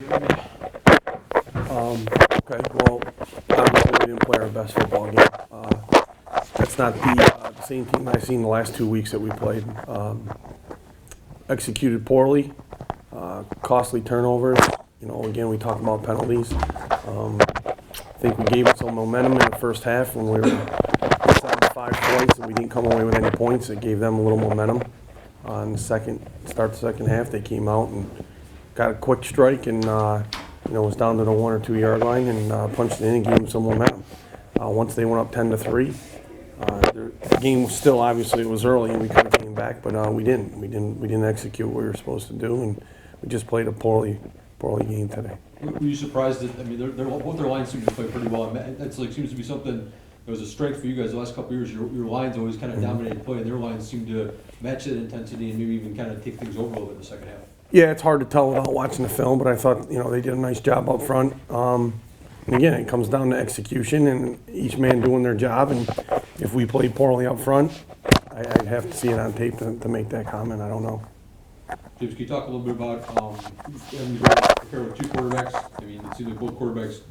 Okay, well, obviously we didn't play our best football game. That's not the same team I've seen the last 2 weeks that we played. Executed poorly, costly turnovers. You know, again, we talk about penalties. I think we gave it some momentum in the first half when we were inside 5 points and we didn't come away with any points. It gave them a little momentum. On the start the second half, they came out and got a quick strike and was down to the 1 or 2 yard line and punched it in and gave them some momentum. Once they went up 10-3, the game was still, obviously it was early and we could have came back, but we didn't. We didn't execute what we were supposed to do, and we just played a poorly game today. Were you surprised that, I mean, both their lines seem to play pretty well. That's like, seems to be something that was a strength for you guys the last couple of years. Your lines always kind of dominated play, and their lines seem to match that intensity and maybe even kind of take things over a little bit in the second half. Yeah, it's hard to tell without watching the film, but I thought, they did a nice job up front. And again, it comes down to execution and each man doing their job. And if we played poorly up front, I'd have to see it on tape to make that comment. I don't know. James, can you talk a little bit about having to prepare with 2 quarterbacks? I mean, it seemed like both quarterbacks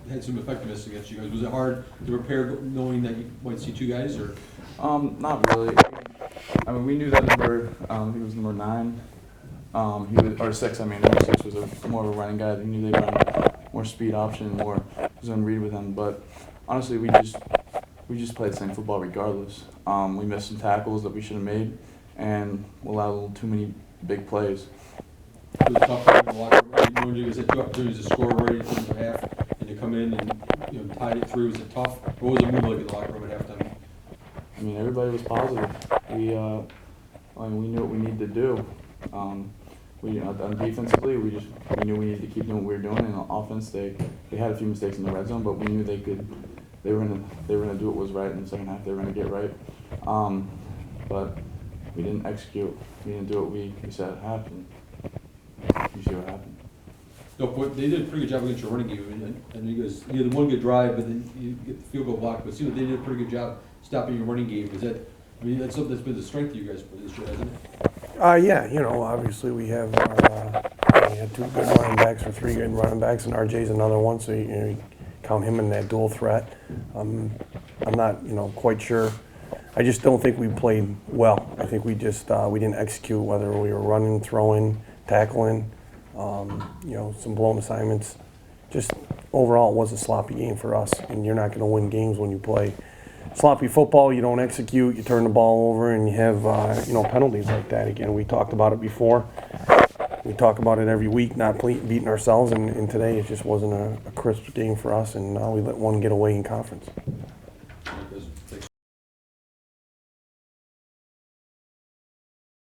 had some effectiveness against you guys. Was it hard to prepare knowing that you might see 2 guys, or? Not really. I mean, we knew that number, I think it was number 9. He was, or 6, I mean, number 6 was more of a running guy. We knew they run more speed option, more zone read with him. But honestly, we just played the same football regardless. We missed some tackles that we should have made, and we allowed a little too many big plays. It was tough in the locker room. Knowing you guys had 2 opportunities to score right in the half, and to come in and tied it through. Was it tough? What was the mood like in the locker room at halftime? I mean, everybody was positive. We knew what we needed to do. On defensively, we knew we needed to keep doing what we were doing. And on offense, they had a few mistakes in the red zone, but we knew they were gonna do what was right in the second half. They were gonna get right, but we didn't execute. We didn't do what we said it happened. You see what happened. No, but they did a pretty good job against your running game, and you guys, you had one good drive, but then you get the field goal block. But it seems like they did a pretty good job stopping your running game. Is that? I mean, that's something that's been the strength of you guys for this year, hasn't it? Yeah, obviously we have we had 2 good running backs or 3 good running backs, and RJ's another one, so you count him in that dual threat. I'm not quite sure. I just don't think we played well. I think we just we didn't execute, whether we were running, throwing, tackling, some blown assignments. Just overall, it was a sloppy game for us, and you're not going to win games when you play sloppy football. You don't execute, you turn the ball over, and you have penalties like that. Again, we talked about it before. We talk about it every week, not beating ourselves, and today it just wasn't a crisp game for us, and we let one get away in conference.